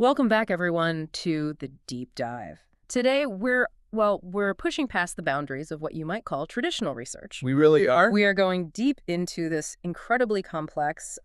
Welcome back, everyone, to the deep dive. Today, we're pushing past the boundaries of what you might call traditional research. We really are? We are going deep into this incredibly complex,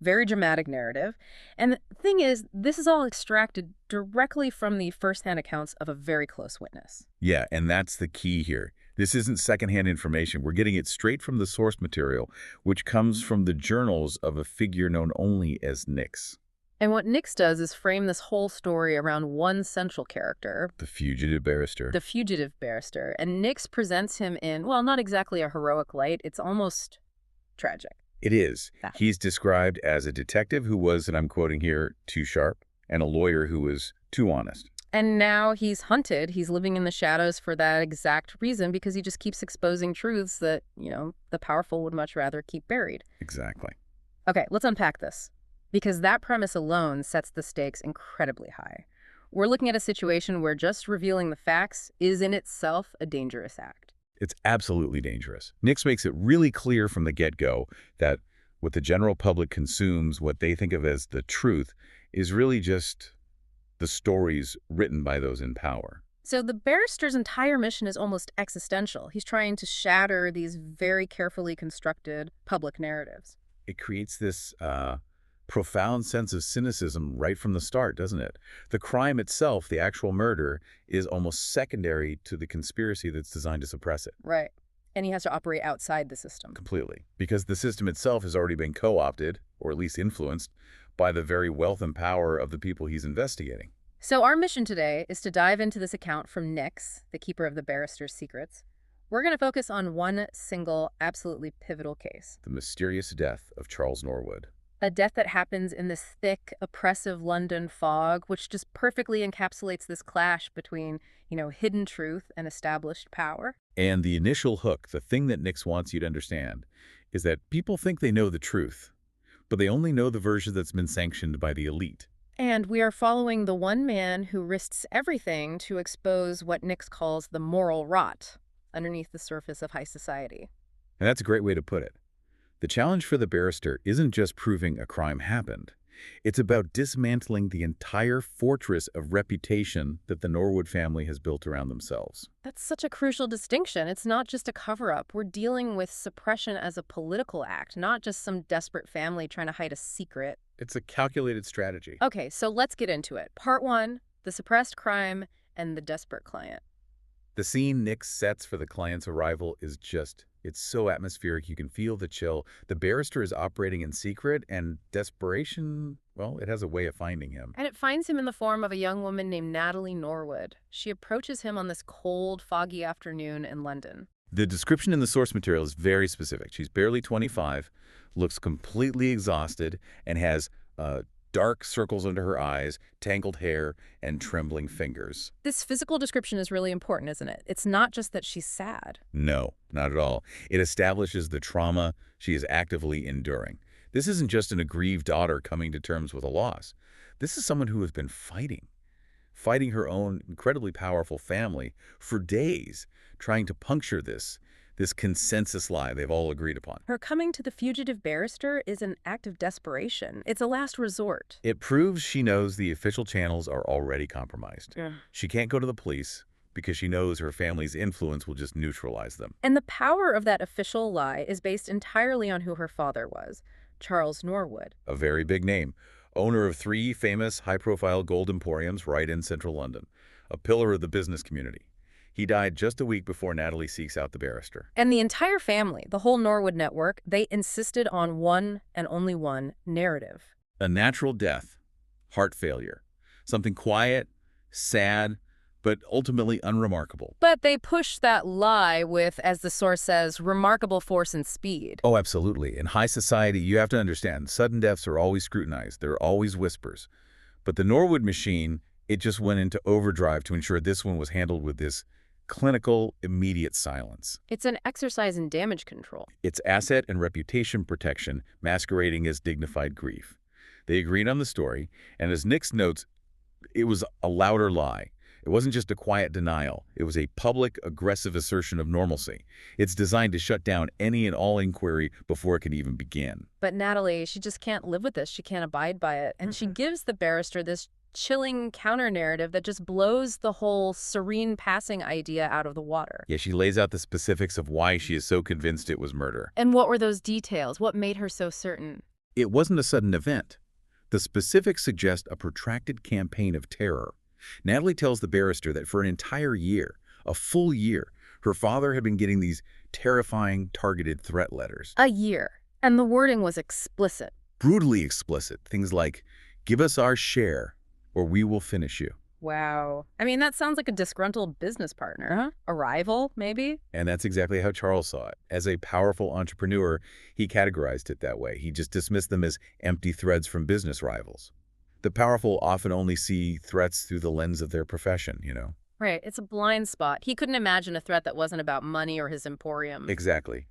very dramatic narrative. And the thing is, this is all extracted directly from the firsthand accounts of a very close witness. Yeah, and that's the key here. This isn't secondhand information. We're getting it straight from the source material, which comes from the journals of a figure known only as Nix. And what Nix does is frame this whole story around one central character, The Fugitive Barrister. the Fugitive Barrister. And Nix presents him in, well, not exactly a heroic light. It's almost tragic. It is. That. He's described as a detective who was, and I'm quoting here, too sharp, and a lawyer who was too honest. And now he's hunted. He's living in the shadows for that exact reason, because he just keeps exposing truths that, the powerful would much rather keep buried. Exactly. Okay, let's unpack this, because that premise alone sets the stakes incredibly high. We're looking at a situation where just revealing the facts is in itself a dangerous act. It's absolutely dangerous. Nix makes it really clear from the get-go that what the general public consumes, what they think of as the truth, is really just the stories written by those in power. So the barrister's entire mission is almost existential. He's trying to shatter these very carefully constructed public narratives. It creates this profound sense of cynicism right from the start, doesn't it? The crime itself, the actual murder, is almost secondary to the conspiracy that's designed to suppress it. Right. And he has to operate outside the system. Completely. Because the system itself has already been co-opted, or at least influenced, by the very wealth and power of the people he's investigating. So our mission today is to dive into this account from Nix, the keeper of the barrister's secrets. We're going to focus on one single, absolutely pivotal case. The mysterious death of Charles Norwood. A death that happens in this thick, oppressive London fog, which just perfectly encapsulates this clash between, hidden truth and established power. And the initial hook, the thing that Nix wants you to understand, is that people think they know the truth, but they only know the version that's been sanctioned by the elite. And we are following the one man who risks everything to expose what Nix calls the moral rot underneath the surface of high society. And that's a great way to put it. The challenge for the barrister isn't just proving a crime happened. It's about dismantling the entire fortress of reputation that the Norwood family has built around themselves. That's such a crucial distinction. It's not just a cover-up. We're dealing with suppression as a political act, not just some desperate family trying to hide a secret. It's a calculated strategy. Okay, so let's get into it. Part 1, the suppressed crime and the desperate client. The scene Nix sets for the client's arrival is it's so atmospheric. You can feel the chill. The barrister is operating in secret, and desperation, well, it has a way of finding him. And it finds him in the form of a young woman named Natalie Norwood. She approaches him on this cold, foggy afternoon in London. The description in the source material is very specific. She's barely 25, looks completely exhausted, and has dark circles under her eyes, tangled hair, and trembling fingers. This physical description is really important, isn't it? It's not just that she's sad. No, not at all. It establishes the trauma she is actively enduring. This isn't just an aggrieved daughter coming to terms with a loss. This is someone who has been fighting her own incredibly powerful family for days, trying to puncture this consensus lie they've all agreed upon. Her coming to the fugitive barrister is an act of desperation. It's a last resort. It proves she knows the official channels are already compromised. Yeah. She can't go to the police because she knows her family's influence will just neutralize them. And the power of that official lie is based entirely on who her father was, Charles Norwood. A very big name. Owner of 3 famous high-profile gold emporiums right in central London. A pillar of the business community. He died just a week before Natalie seeks out the barrister. And the entire family, the whole Norwood network, they insisted on one and only one narrative. A natural death, heart failure. Something quiet, sad, but ultimately unremarkable. But they pushed that lie with, as the source says, remarkable force and speed. Oh, absolutely. In high society, you have to understand, sudden deaths are always scrutinized. There are always whispers. But the Norwood machine, it just went into overdrive to ensure this one was handled with this clinical, immediate silence. It's an exercise in damage control. It's asset and reputation protection masquerading as dignified grief. They agreed on the story, and as Nix notes, it was a louder lie. It wasn't just a quiet denial. It was a public, aggressive assertion of normalcy. It's designed to shut down any and all inquiry before it can even begin. But Natalie, she just can't live with this. She can't abide by it. And she gives the barrister this chilling counter-narrative that just blows the whole serene passing idea out of the water. Yeah, she lays out the specifics of why she is so convinced it was murder. And what were those details? What made her so certain? It wasn't a sudden event. The specifics suggest a protracted campaign of terror. Natalie tells the barrister that for an entire year, a full year, her father had been getting these terrifying, targeted threat letters. A year. And the wording was explicit. Brutally explicit. Things like, "Give us our share, or we will finish you." Wow. I mean, that sounds like a disgruntled business partner, huh? A rival, maybe? And that's exactly how Charles saw it. As a powerful entrepreneur, he categorized it that way. He just dismissed them as empty threads from business rivals. The powerful often only see threats through the lens of their profession, you know? Right, it's a blind spot. He couldn't imagine a threat that wasn't about money or his emporium. Exactly.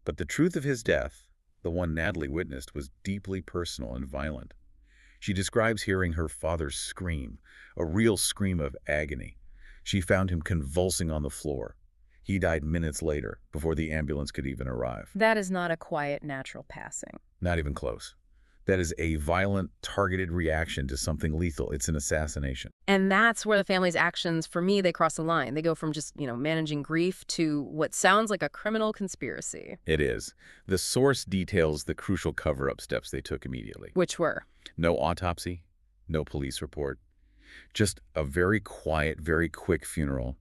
But the truth of his death, the one Natalie witnessed, was deeply personal and violent. She describes hearing her father's scream, a real scream of agony. She found him convulsing on the floor. He died minutes later, before the ambulance could even arrive. That is not a quiet, natural passing. Not even close. That is a violent, targeted reaction to something lethal. It's an assassination. And that's where the family's actions, for me, they cross the line. They go from just, managing grief to what sounds like a criminal conspiracy. It is. The source details the crucial cover-up steps they took immediately. Which were? No autopsy, no police report. Just a very quiet, very quick funeral,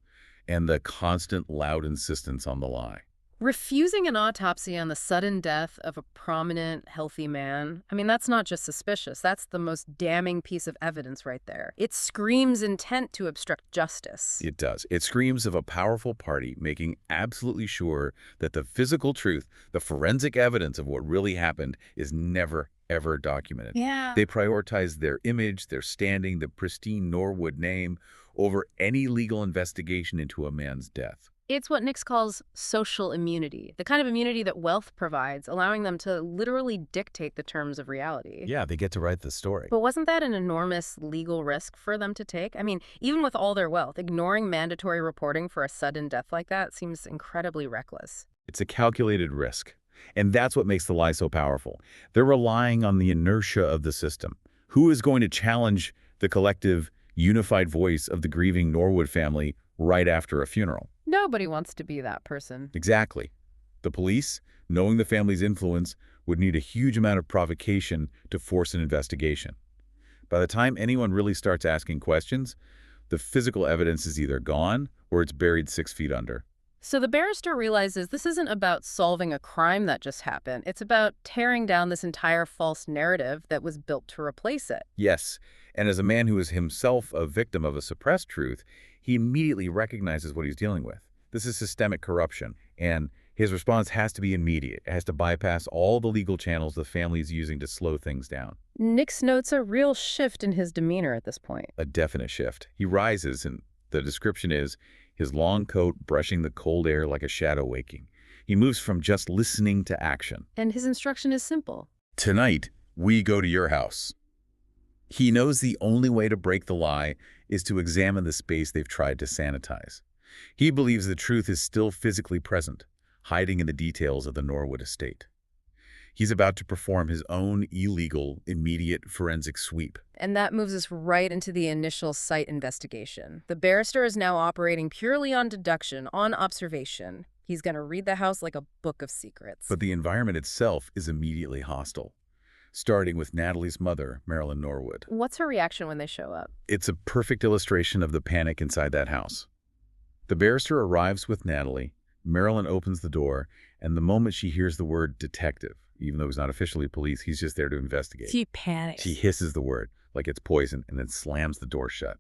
and the constant loud insistence on the lie. Refusing an autopsy on the sudden death of a prominent, healthy man, I mean, that's not just suspicious. That's the most damning piece of evidence right there. It screams intent to obstruct justice. It does. It screams of a powerful party making absolutely sure that the physical truth, the forensic evidence of what really happened, is never, ever documented. Yeah. They prioritize their image, their standing, the pristine Norwood name, over any legal investigation into a man's death. It's what Nix calls social immunity, the kind of immunity that wealth provides, allowing them to literally dictate the terms of reality. Yeah, they get to write the story. But wasn't that an enormous legal risk for them to take? I mean, even with all their wealth, ignoring mandatory reporting for a sudden death like that seems incredibly reckless. It's a calculated risk. And that's what makes the lie so powerful. They're relying on the inertia of the system. Who is going to challenge the collective, unified voice of the grieving Norwood family right after a funeral? Nobody wants to be that person. Exactly. The police, knowing the family's influence, would need a huge amount of provocation to force an investigation. By the time anyone really starts asking questions, the physical evidence is either gone or it's buried 6 feet under. So the barrister realizes this isn't about solving a crime that just happened. It's about tearing down this entire false narrative that was built to replace it. Yes, and as a man who is himself a victim of a suppressed truth, he immediately recognizes what he's dealing with. This is systemic corruption, and his response has to be immediate. It has to bypass all the legal channels the family is using to slow things down. Nix notes a real shift in his demeanor at this point. A definite shift. He rises, and the description is his long coat brushing the cold air like a shadow waking. He moves from just listening to action. And his instruction is simple. Tonight, we go to your house. He knows the only way to break the lie is to examine the space they've tried to sanitize. He believes the truth is still physically present, hiding in the details of the Norwood estate. He's about to perform his own illegal, immediate forensic sweep. And that moves us right into the initial site investigation. The barrister is now operating purely on deduction, on observation. He's going to read the house like a book of secrets. But the environment itself is immediately hostile, starting with Natalie's mother, Marilyn Norwood. What's her reaction when they show up? It's a perfect illustration of the panic inside that house. The barrister arrives with Natalie. Marilyn opens the door, and the moment she hears the word detective, even though he's not officially police, he's just there to investigate. She panics. She hisses the word like it's poison and then slams the door shut.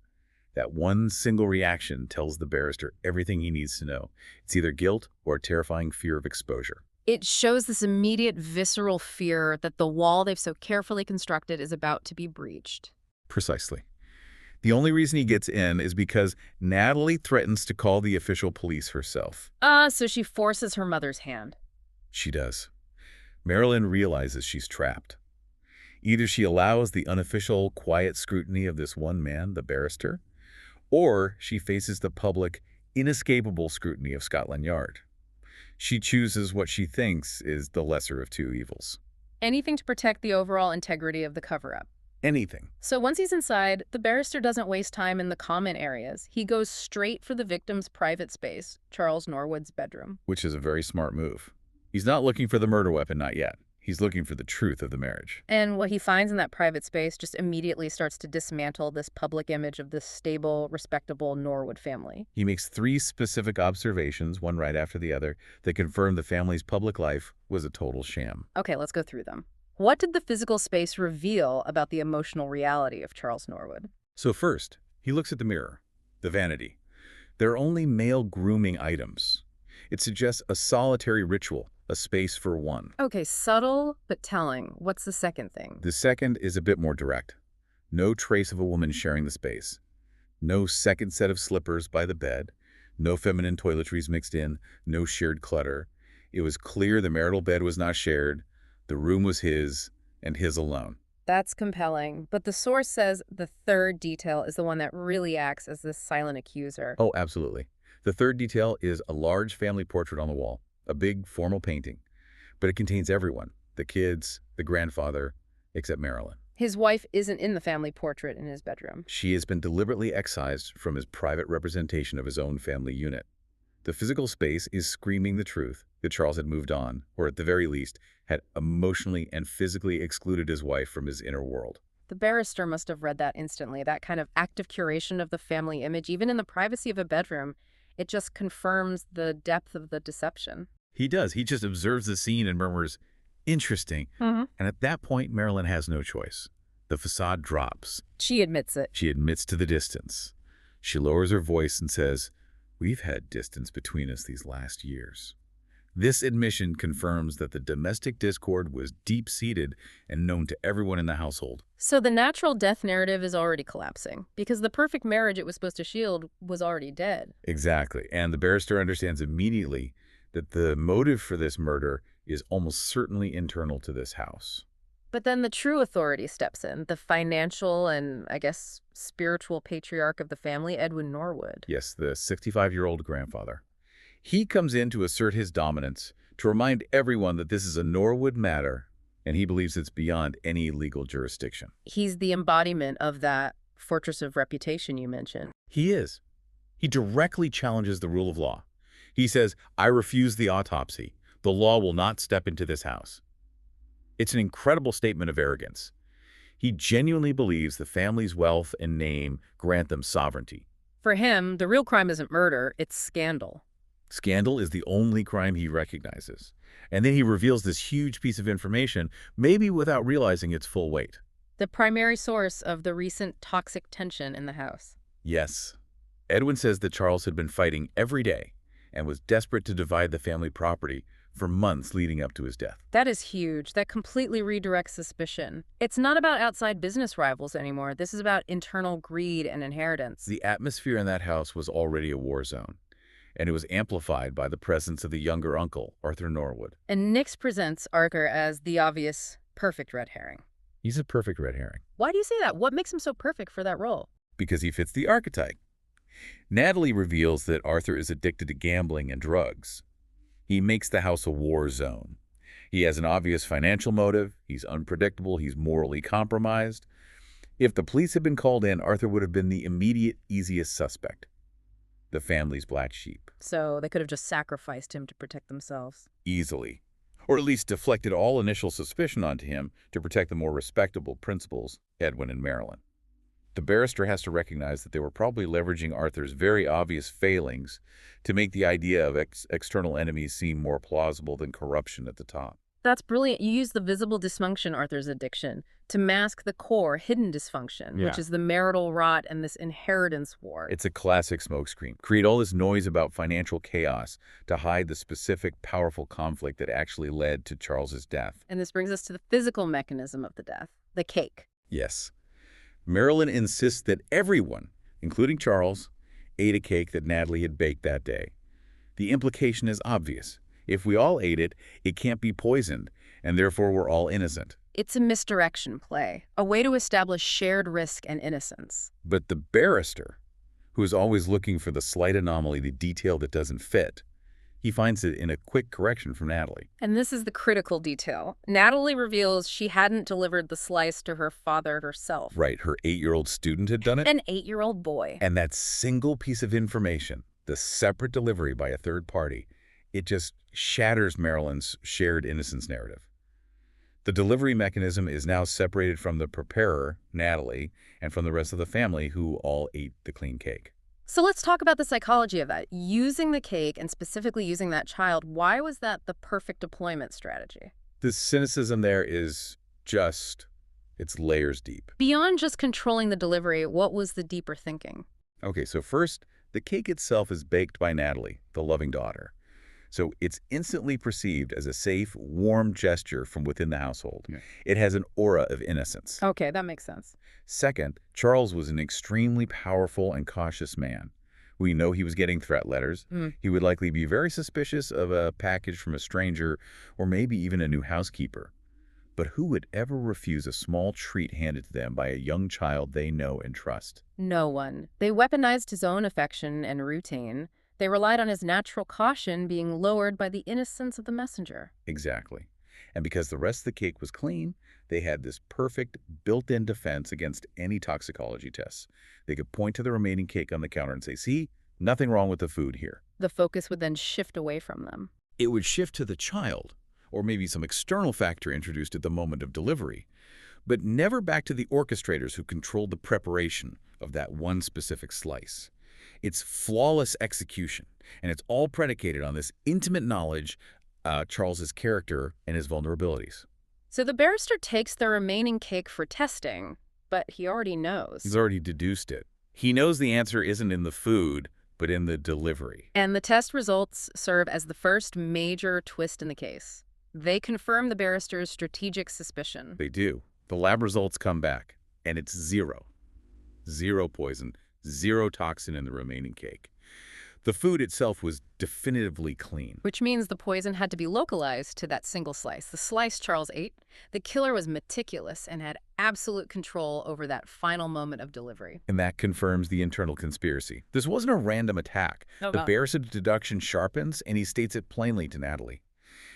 That one single reaction tells the barrister everything he needs to know. It's either guilt or a terrifying fear of exposure. It shows this immediate visceral fear that the wall they've so carefully constructed is about to be breached. Precisely. The only reason he gets in is because Natalie threatens to call the official police herself. So she forces her mother's hand. She does. Marilyn realizes she's trapped. Either she allows the unofficial, quiet scrutiny of this one man, the barrister, or she faces the public, inescapable scrutiny of Scotland Yard. She chooses what she thinks is the lesser of two evils. Anything to protect the overall integrity of the cover-up. anything. So once he's inside, the barrister doesn't waste time in the common areas. He goes straight for the victim's private space, Charles Norwood's bedroom. Which is a very smart move. He's not looking for the murder weapon, not yet. He's looking for the truth of the marriage. And what he finds in that private space just immediately starts to dismantle this public image of this stable, respectable Norwood family. He makes 3 specific observations, one right after the other, that confirm the family's public life was a total sham. Okay, let's go through them. What did the physical space reveal about the emotional reality of Charles Norwood? So first, he looks at the mirror, the vanity. There are only male grooming items. It suggests a solitary ritual, a space for one. Okay, subtle but telling. What's the second thing? The second is a bit more direct. No trace of a woman sharing the space. No second set of slippers by the bed. No feminine toiletries mixed in. No shared clutter. It was clear the marital bed was not shared. The room was his, and his alone. That's compelling, but the source says the third detail is the one that really acts as the silent accuser. Oh, absolutely. The third detail is a large family portrait on the wall, a big formal painting. But it contains everyone, the kids, the grandfather, except Marilyn. His wife isn't in the family portrait in his bedroom. She has been deliberately excised from his private representation of his own family unit. The physical space is screaming the truth that Charles had moved on, or at the very least, had emotionally and physically excluded his wife from his inner world. The barrister must have read that instantly, that kind of active curation of the family image, even in the privacy of a bedroom. It just confirms the depth of the deception. He does. He just observes the scene and murmurs, "Interesting." And at that point, Marilyn has no choice. The facade drops. She admits it. She admits to the distance. She lowers her voice and says, "We've had distance between us these last years." This admission confirms that the domestic discord was deep-seated and known to everyone in the household. So the natural death narrative is already collapsing, because the perfect marriage it was supposed to shield was already dead. Exactly. And the barrister understands immediately that the motive for this murder is almost certainly internal to this house. But then the true authority steps in, the financial and, I guess, spiritual patriarch of the family, Edwin Norwood. Yes, the 65-year-old grandfather. He comes in to assert his dominance, to remind everyone that this is a Norwood matter, and he believes it's beyond any legal jurisdiction. He's the embodiment of that fortress of reputation you mentioned. He is. He directly challenges the rule of law. He says, "I refuse the autopsy. The law will not step into this house." It's an incredible statement of arrogance. He genuinely believes the family's wealth and name grant them sovereignty. For him, the real crime isn't murder, it's scandal. Scandal is the only crime he recognizes. And then he reveals this huge piece of information, maybe without realizing its full weight. The primary source of the recent toxic tension in the house. Yes. Edwin says that Charles had been fighting every day and was desperate to divide the family property for months leading up to his death. That is huge. That completely redirects suspicion. It's not about outside business rivals anymore. This is about internal greed and inheritance. The atmosphere in that house was already a war zone, and it was amplified by the presence of the younger uncle, Arthur Norwood. And Nix presents Arthur as the obvious, perfect red herring. He's a perfect red herring. Why do you say that? What makes him so perfect for that role? Because he fits the archetype. Natalie reveals that Arthur is addicted to gambling and drugs. He makes the house a war zone. He has an obvious financial motive. He's unpredictable. He's morally compromised. If the police had been called in, Arthur would have been the immediate, easiest suspect. The family's black sheep. So they could have just sacrificed him to protect themselves. Easily. Or at least deflected all initial suspicion onto him to protect the more respectable principals, Edwin and Marilyn. The barrister has to recognize that they were probably leveraging Arthur's very obvious failings to make the idea of external enemies seem more plausible than corruption at the top. That's brilliant. You use the visible dysfunction, Arthur's addiction, to mask the core hidden dysfunction, which is the marital rot and this inheritance war. It's a classic smokescreen. Create all this noise about financial chaos to hide the specific, powerful conflict that actually led to Charles's death. And this brings us to the physical mechanism of the death, the cake. Yes. Marilyn insists that everyone, including Charles, ate a cake that Natalie had baked that day. The implication is obvious. If we all ate it, it can't be poisoned, and therefore we're all innocent. It's a misdirection play, a way to establish shared risk and innocence. But the barrister, who is always looking for the slight anomaly, the detail that doesn't fit, He finds it in a quick correction from Natalie. And this is the critical detail. Natalie reveals she hadn't delivered the slice to her father herself. Right, her 8-year-old student had done it? An 8-year-old boy. And that single piece of information, the separate delivery by a third party, it just shatters Marilyn's shared innocence narrative. The delivery mechanism is now separated from the preparer, Natalie, and from the rest of the family who all ate the clean cake. So let's talk about the psychology of that. Using the cake and specifically using that child, why was that the perfect deployment strategy? The cynicism there is just, it's layers deep. Beyond just controlling the delivery, what was the deeper thinking? Okay, so first, the cake itself is baked by Natalie, the loving daughter. So it's instantly perceived as a safe, warm gesture from within the household. Yeah. It has an aura of innocence. Okay, that makes sense. Second, Charles was an extremely powerful and cautious man. We know he was getting threat letters. He would likely be very suspicious of a package from a stranger or maybe even a new housekeeper. But who would ever refuse a small treat handed to them by a young child they know and trust? No one. They weaponized his own affection and routine. They relied on his natural caution being lowered by the innocence of the messenger. Exactly. And because the rest of the cake was clean, they had this perfect built-in defense against any toxicology tests. They could point to the remaining cake on the counter and say, see, nothing wrong with the food here. The focus would then shift away from them. It would shift to the child, or maybe some external factor introduced at the moment of delivery, but never back to the orchestrators who controlled the preparation of that one specific slice. It's flawless execution, and it's all predicated on this intimate knowledge Charles's character and his vulnerabilities. So the barrister takes the remaining cake for testing, but he already knows. He's already deduced it. He knows the answer isn't in the food, but in the delivery. And the test results serve as the first major twist in the case. They confirm the barrister's strategic suspicion. They do. The lab results come back, and it's zero. Zero poison, zero toxin in the remaining cake. The food itself was definitively clean. Which means the poison had to be localized to that single slice. The slice Charles ate, the killer was meticulous and had absolute control over that final moment of delivery. And that confirms the internal conspiracy. This wasn't a random attack. The barrister's deduction sharpens, and he states it plainly to Natalie.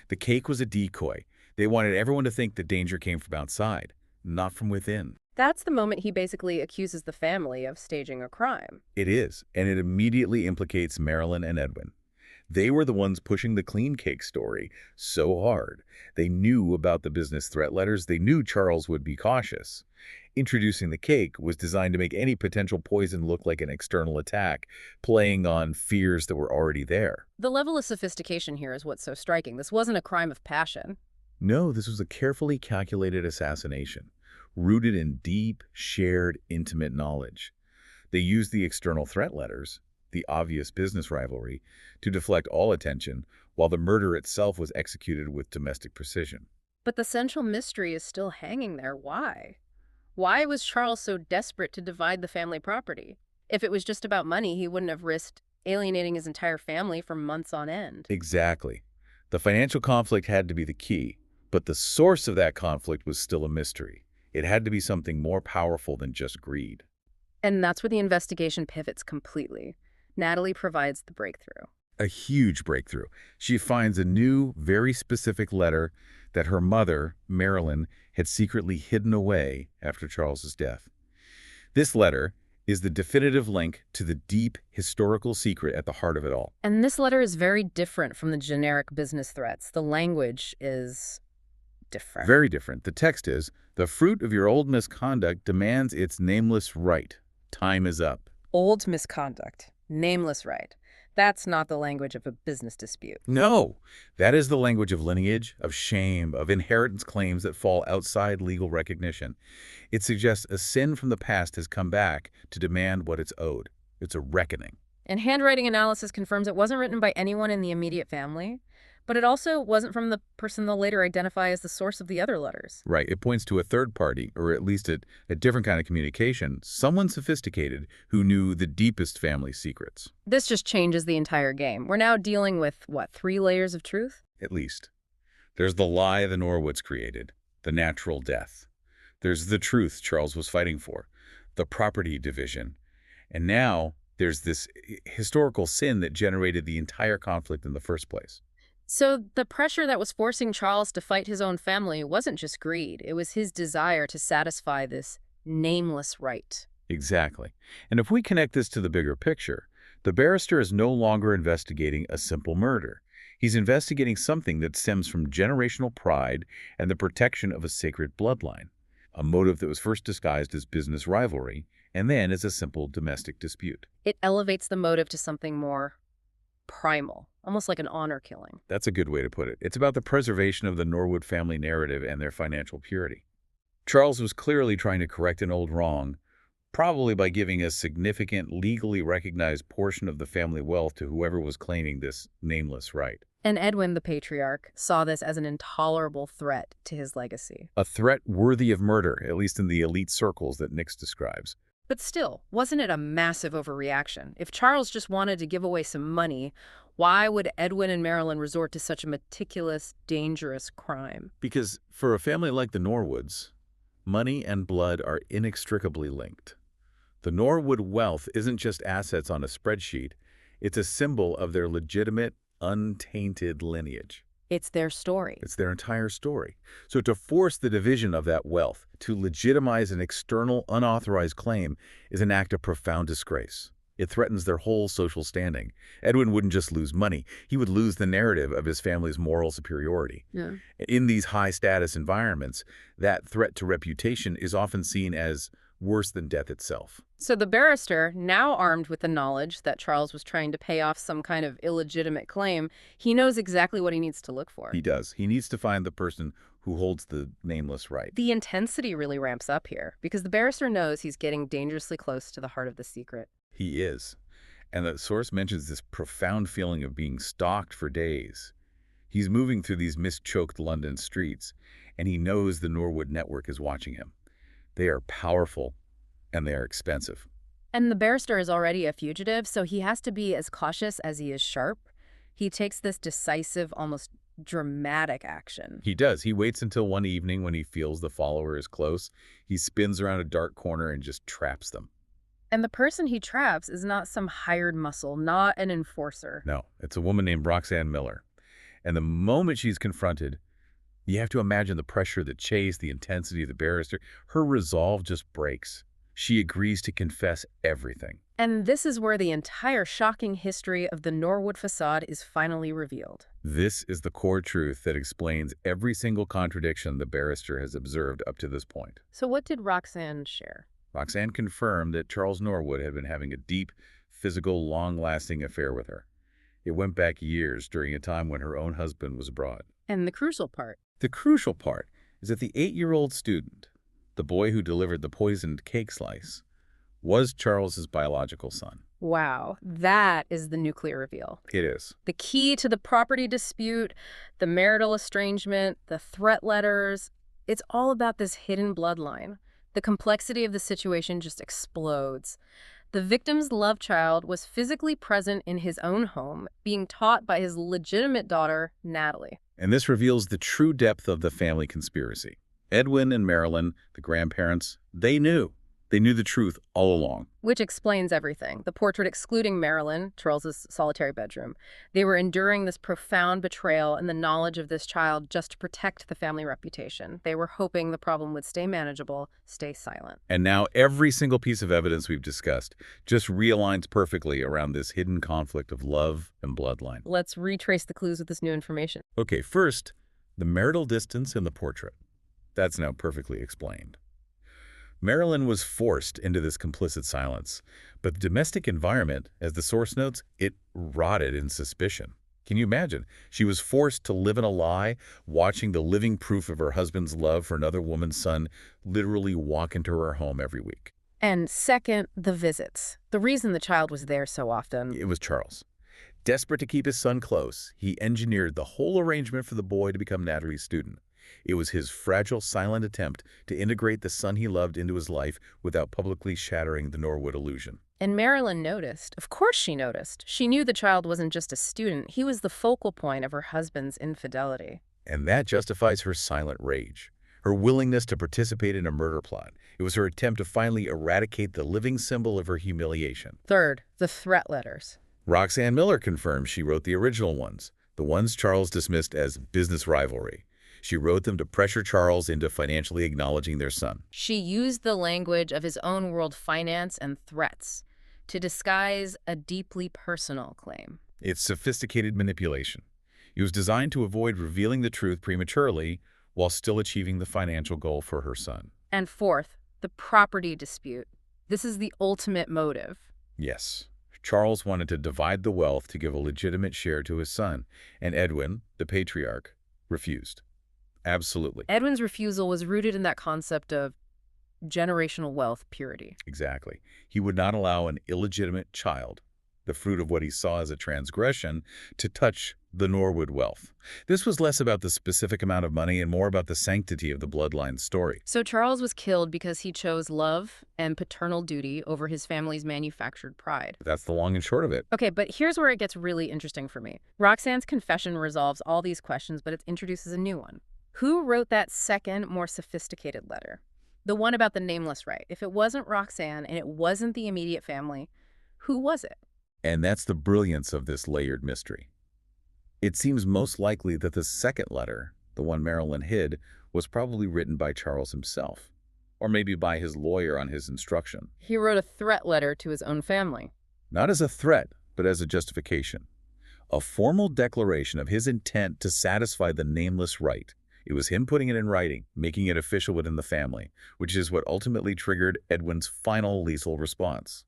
The cake was a decoy. They wanted everyone to think the danger came from outside, not from within. That's the moment he basically accuses the family of staging a crime. It is, and it immediately implicates Marilyn and Edwin. They were the ones pushing the clean cake story so hard. They knew about the business threat letters. They knew Charles would be cautious. Introducing the cake was designed to make any potential poison look like an external attack, playing on fears that were already there. The level of sophistication here is what's so striking. This wasn't a crime of passion. No, this was a carefully calculated assassination, rooted in deep, shared, intimate knowledge. They used the external threat letters, the obvious business rivalry, to deflect all attention, while the murder itself was executed with domestic precision. But the central mystery is still hanging there. Why? Why was Charles so desperate to divide the family property? If it was just about money, he wouldn't have risked alienating his entire family for months on end. Exactly. The financial conflict had to be the key, but the source of that conflict was still a mystery. It had to be something more powerful than just greed. And that's where the investigation pivots completely. Natalie provides the breakthrough. A huge breakthrough. She finds a new, very specific letter that her mother, Marilyn, had secretly hidden away after Charles's death. This letter is the definitive link to the deep historical secret at the heart of it all. And this letter is very different from the generic business threats. The language is different. Very different. The text is, "The fruit of your old misconduct demands its nameless right. Time is up." Old misconduct. Nameless right. That's not the language of a business dispute. No, that is the language of lineage, of shame, of inheritance claims that fall outside legal recognition. It suggests a sin from the past has come back to demand what it's owed. It's a reckoning. And handwriting analysis confirms it wasn't written by anyone in the immediate family, but it also wasn't from the person they'll later identify as the source of the other letters. Right. It points to a third party, or at least a different kind of communication, someone sophisticated who knew the deepest family secrets. This just changes the entire game. We're now dealing with, what, 3 layers of truth? At least. There's the lie the Norwoods created, the natural death. There's the truth Charles was fighting for, the property division. And now There's this historical sin that generated the entire conflict in the first place. So the pressure that was forcing Charles to fight his own family wasn't just greed. It was his desire to satisfy this nameless right. Exactly. And if we connect this to the bigger picture, the barrister is no longer investigating a simple murder. He's investigating something that stems from generational pride and the protection of a sacred bloodline, a motive that was first disguised as business rivalry and then as a simple domestic dispute. It elevates the motive to something more primal, almost like an honor killing. That's a good way to put it. It's about the preservation of the Norwood family narrative and their financial purity. Charles was clearly trying to correct an old wrong, probably by giving a significant, legally recognized portion of the family wealth to whoever was claiming this nameless right. And Edwin, the patriarch, saw this as an intolerable threat to his legacy. A threat worthy of murder, at least in the elite circles that Nix describes. But still, wasn't it a massive overreaction? If Charles just wanted to give away some money, why would Edwin and Marilyn resort to such a meticulous, dangerous crime? Because for a family like the Norwoods, money and blood are inextricably linked. The Norwood wealth isn't just assets on a spreadsheet. It's a symbol of their legitimate, untainted lineage. It's their story. It's their entire story. So to force the division of that wealth, to legitimize an external, unauthorized claim, is an act of profound disgrace. It threatens their whole social standing. Edwin wouldn't just lose money. He would lose the narrative of his family's moral superiority. Yeah. In these high-status environments, that threat to reputation is often seen as worse than death itself. So the barrister, now armed with the knowledge that Charles was trying to pay off some kind of illegitimate claim, he knows exactly what he needs to look for. He does. He needs to find the person who holds the nameless right. The intensity really ramps up here, because the barrister knows he's getting dangerously close to the heart of the secret. He is. And the source mentions this profound feeling of being stalked for days. He's moving through these mist-choked London streets, and he knows the Norwood network is watching him. They are powerful, and they are expensive. And the barrister is already a fugitive, so he has to be as cautious as he is sharp. He takes this decisive, almost dramatic action. He does. He waits until one evening when he feels the follower is close. He spins around a dark corner and just traps them. And the person he traps is not some hired muscle, not an enforcer. No, it's a woman named Roxanne Miller. And the moment she's confronted, you have to imagine the pressure, the chase, the intensity of the barrister. Her resolve just breaks. She agrees to confess everything. And this is where the entire shocking history of the Norwood facade is finally revealed. This is the core truth that explains every single contradiction the barrister has observed up to this point. So what did Roxanne share? Roxanne confirmed that Charles Norwood had been having a deep, physical, long-lasting affair with her. It went back years during a time when her own husband was abroad. And the crucial part. The crucial part is that the 8-year-old student, the boy who delivered the poisoned cake slice, was Charles's biological son. Wow, that is the nuclear reveal. It is. The key to the property dispute, the marital estrangement, the threat letters, it's all about this hidden bloodline. The complexity of the situation just explodes. The victim's love child was physically present in his own home, being taught by his legitimate daughter, Natalie. And this reveals the true depth of the family conspiracy. Edwin and Marilyn, the grandparents, they knew. They knew the truth all along. Which explains everything. The portrait excluding Marilyn, Charles's solitary bedroom. They were enduring this profound betrayal and the knowledge of this child just to protect the family reputation. They were hoping the problem would stay manageable, stay silent. And now every single piece of evidence we've discussed just realigns perfectly around this hidden conflict of love and bloodline. Let's retrace the clues with this new information. Okay, first, the marital distance in the portrait. That's now perfectly explained. Marilyn was forced into this complicit silence, but the domestic environment, as the source notes, it rotted in suspicion. Can you imagine? She was forced to live in a lie, watching the living proof of her husband's love for another woman's son literally walk into her home every week. And second, the visits. The reason the child was there so often. It was Charles. Desperate to keep his son close, he engineered the whole arrangement for the boy to become Natalie's student. It was his fragile, silent attempt to integrate the son he loved into his life without publicly shattering the Norwood illusion. And Marilyn noticed. Of course she noticed. She knew the child wasn't just a student. He was the focal point of her husband's infidelity. And that justifies her silent rage. her willingness to participate in a murder plot. It was her attempt to finally eradicate the living symbol of her humiliation. Third, the threat letters. Roxanne Miller confirms she wrote the original ones, the ones Charles dismissed as business rivalry. She wrote them to pressure Charles into financially acknowledging their son. She used the language of his own world finance and threats to disguise a deeply personal claim. It's sophisticated manipulation. It was designed to avoid revealing the truth prematurely while still achieving the financial goal for her son. And fourth, the property dispute. This is the ultimate motive. Yes, Charles wanted to divide the wealth to give a legitimate share to his son, and Edwin, the patriarch, refused. Absolutely. Edwin's refusal was rooted in that concept of generational wealth purity. Exactly. He would not allow an illegitimate child, the fruit of what he saw as a transgression, to touch the Norwood wealth. This was less about the specific amount of money and more about the sanctity of the bloodline story. So Charles was killed because he chose love and paternal duty over his family's manufactured pride. That's the long and short of it. Okay, but here's where it gets really interesting for me. Roxanne's confession resolves all these questions, but it introduces a new one. Who wrote that second, more sophisticated letter? The one about the nameless right. If it wasn't Roxanne and it wasn't the immediate family, who was it? And that's the brilliance of this layered mystery. It seems most likely that the second letter, the one Marilyn hid, was probably written by Charles himself, or maybe by his lawyer on his instruction. He wrote a threat letter to his own family. Not as a threat, but as a justification. A formal declaration of his intent to satisfy the nameless right. It was him putting it in writing, making it official within the family, which is what ultimately triggered Edwin's final lethal response.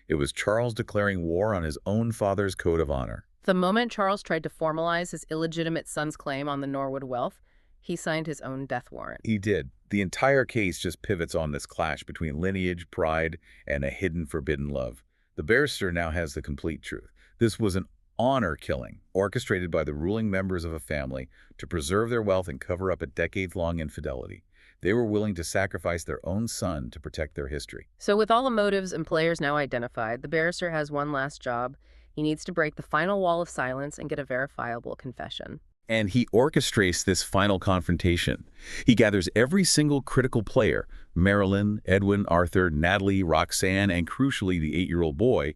It was Charles declaring war on his own father's code of honor. The moment Charles tried to formalize his illegitimate son's claim on the Norwood wealth, he signed his own death warrant. He did. The entire case just pivots on this clash between lineage, pride, and a hidden forbidden love. The barrister now has the complete truth. This was an honor killing, orchestrated by the ruling members of a family to preserve their wealth and cover up a decades-long infidelity. They were willing to sacrifice their own son to protect their history. So with all the motives and players now identified, the barrister has one last job. He needs to break the final wall of silence and get a verifiable confession. And he orchestrates this final confrontation. He gathers every single critical player, Marilyn, Edwin, Arthur, Natalie, Roxanne, and crucially the 8-year-old boy,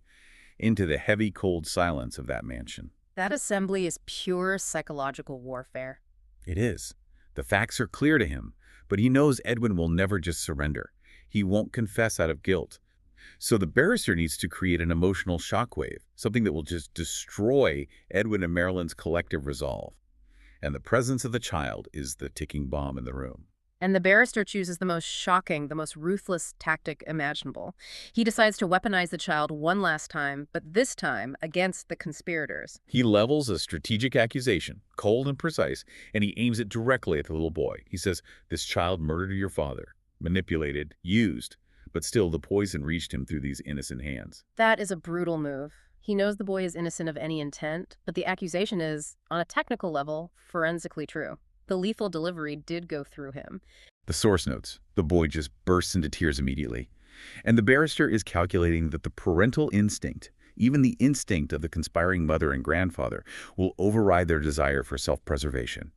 into the heavy, cold silence of that mansion. That assembly is pure psychological warfare. It is. The facts are clear to him, but he knows Edwin will never just surrender. He won't confess out of guilt. So the barrister needs to create an emotional shockwave, something that will just destroy Edwin and Marilyn's collective resolve. And the presence of the child is the ticking bomb in the room. And the barrister chooses the most shocking, the most ruthless tactic imaginable. He decides to weaponize the child one last time, but this time against the conspirators. He levels a strategic accusation, cold and precise, and he aims it directly at the little boy. He says, "This child murdered your father, manipulated, used, but still the poison reached him through these innocent hands." That is a brutal move. He knows the boy is innocent of any intent, but the accusation is, on a technical level, forensically true. The lethal delivery did go through him. The source notes, the boy just bursts into tears immediately. And the barrister is calculating that the parental instinct, even the instinct of the conspiring mother and grandfather, will override their desire for self-preservation.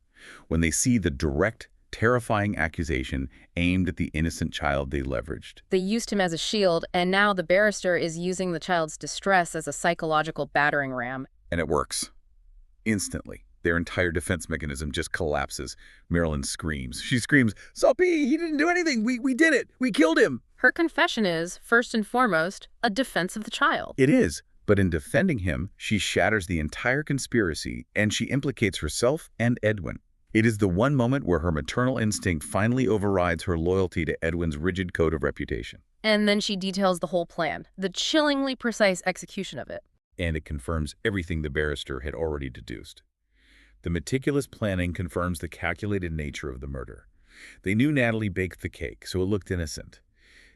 When they see the direct, terrifying accusation aimed at the innocent child they leveraged. They used him as a shield, and now the barrister is using the child's distress as a psychological battering ram. And it works. Instantly. Their entire defense mechanism just collapses. Marilyn screams. She screams, "Soppy, he didn't do anything. We did it. We killed him." Her confession is, first and foremost, a defense of the child. It is. But in defending him, she shatters the entire conspiracy, and she implicates herself and Edwin. It is the one moment where her maternal instinct finally overrides her loyalty to Edwin's rigid code of reputation. And then she details the whole plan, the chillingly precise execution of it. And it confirms everything the barrister had already deduced. The meticulous planning confirms the calculated nature of the murder. They knew Natalie baked the cake, so it looked innocent.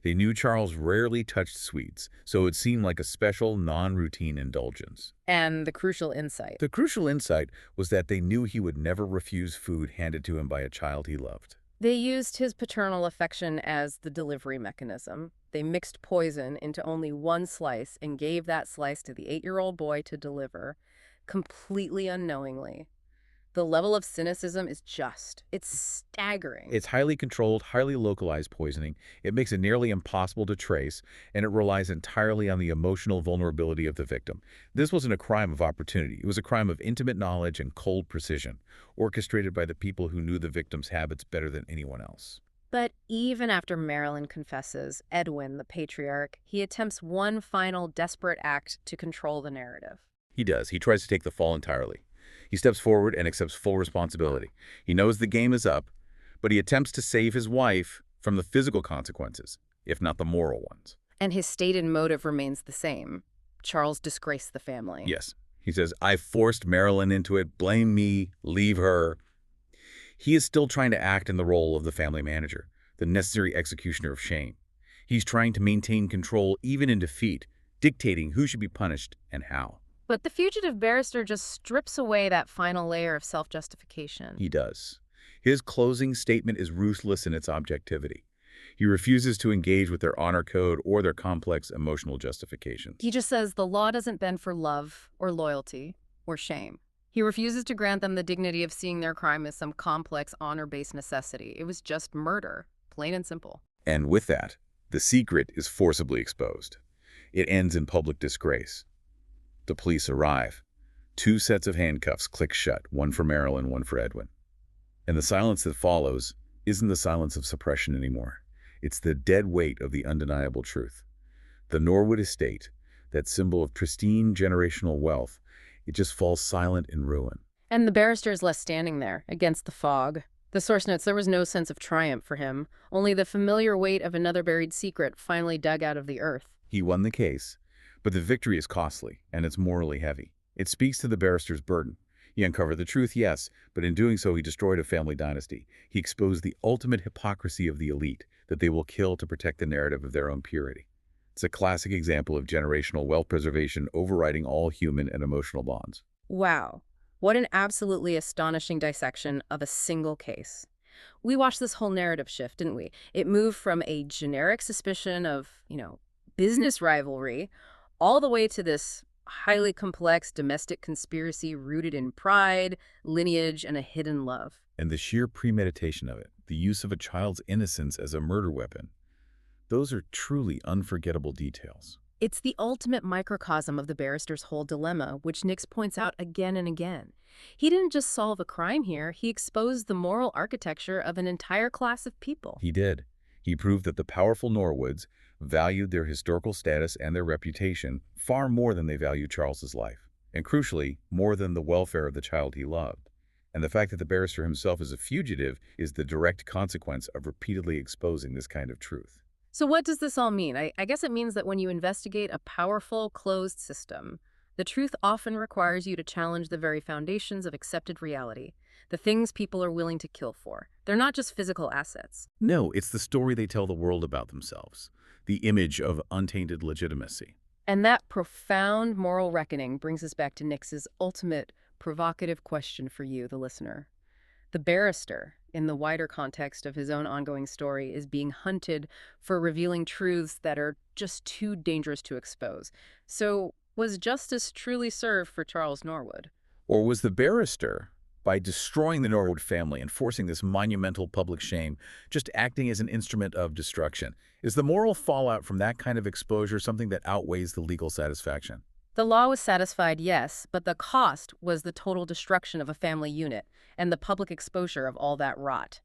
They knew Charles rarely touched sweets, so it seemed like a special, non-routine indulgence. And the crucial insight. The crucial insight was that they knew he would never refuse food handed to him by a child he loved. They used his paternal affection as the delivery mechanism. They mixed poison into only one slice and gave that slice to the 8-year-old boy to deliver, completely unknowingly. The level of cynicism is it's staggering. It's highly controlled, highly localized poisoning. It makes it nearly impossible to trace, and it relies entirely on the emotional vulnerability of the victim. This wasn't a crime of opportunity. It was a crime of intimate knowledge and cold precision, orchestrated by the people who knew the victim's habits better than anyone else. But even after Marilyn confesses, Edwin, the patriarch, he attempts one final desperate act to control the narrative. He does. He tries to take the fall entirely. He steps forward and accepts full responsibility. He knows the game is up, but he attempts to save his wife from the physical consequences, if not the moral ones. And his stated motive remains the same. Charles disgraced the family. Yes. He says, I forced Marilyn into it. Blame me. Leave her. He is still trying to act in the role of the family manager, the necessary executioner of shame. He's trying to maintain control even in defeat, dictating who should be punished and how. But the fugitive barrister just strips away that final layer of self-justification. He does. His closing statement is ruthless in its objectivity. He refuses to engage with their honor code or their complex emotional justifications. He just says the law doesn't bend for love or loyalty or shame. He refuses to grant them the dignity of seeing their crime as some complex honor-based necessity. It was just murder, plain and simple. And with that, the secret is forcibly exposed. It ends in public disgrace. The police arrive. 2 sets of handcuffs click shut, one for Marilyn, one for Edwin. And the silence that follows isn't the silence of suppression anymore. It's the dead weight of the undeniable truth. The Norwood estate, that symbol of pristine generational wealth, it just falls silent in ruin. And the barrister is left standing there, against the fog. The source notes there was no sense of triumph for him, only the familiar weight of another buried secret finally dug out of the earth. He won the case, but the victory is costly, and it's morally heavy. It speaks to the barrister's burden. He uncovered the truth, yes, but in doing so he destroyed a family dynasty. He exposed the ultimate hypocrisy of the elite, that they will kill to protect the narrative of their own purity. It's a classic example of generational wealth preservation overriding all human and emotional bonds. Wow, what an absolutely astonishing dissection of a single case. We watched this whole narrative shift, didn't we? It moved from a generic suspicion of, business rivalry, all the way to this highly complex domestic conspiracy rooted in pride, lineage, and a hidden love. And the sheer premeditation of it, the use of a child's innocence as a murder weapon, those are truly unforgettable details. It's the ultimate microcosm of the barrister's whole dilemma, which Nix points out again and again. He didn't just solve a crime here, he exposed the moral architecture of an entire class of people. He did. He proved that the powerful Norwoods valued their historical status and their reputation far more than they valued Charles's life, and crucially, more than the welfare of the child he loved. And the fact that the barrister himself is a fugitive is the direct consequence of repeatedly exposing this kind of truth. So what does this all mean? I guess it means that when you investigate a powerful, closed system, the truth often requires you to challenge the very foundations of accepted reality, the things people are willing to kill for. They're not just physical assets. No, it's the story they tell the world about themselves, the image of untainted legitimacy. And that profound moral reckoning brings us back to Nix's ultimate provocative question for you, the listener. The barrister, in the wider context of his own ongoing story, is being hunted for revealing truths that are just too dangerous to expose. So, was justice truly served for Charles Norwood? Or was the barrister, by destroying the Norwood family and forcing this monumental public shame, just acting as an instrument of destruction? Is the moral fallout from that kind of exposure something that outweighs the legal satisfaction? The law was satisfied, yes, but the cost was the total destruction of a family unit and the public exposure of all that rot.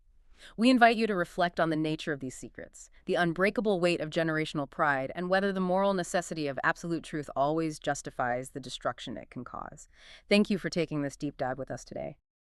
We invite you to reflect on the nature of these secrets, the unbreakable weight of generational pride, and whether the moral necessity of absolute truth always justifies the destruction it can cause. Thank you for taking this deep dive with us today.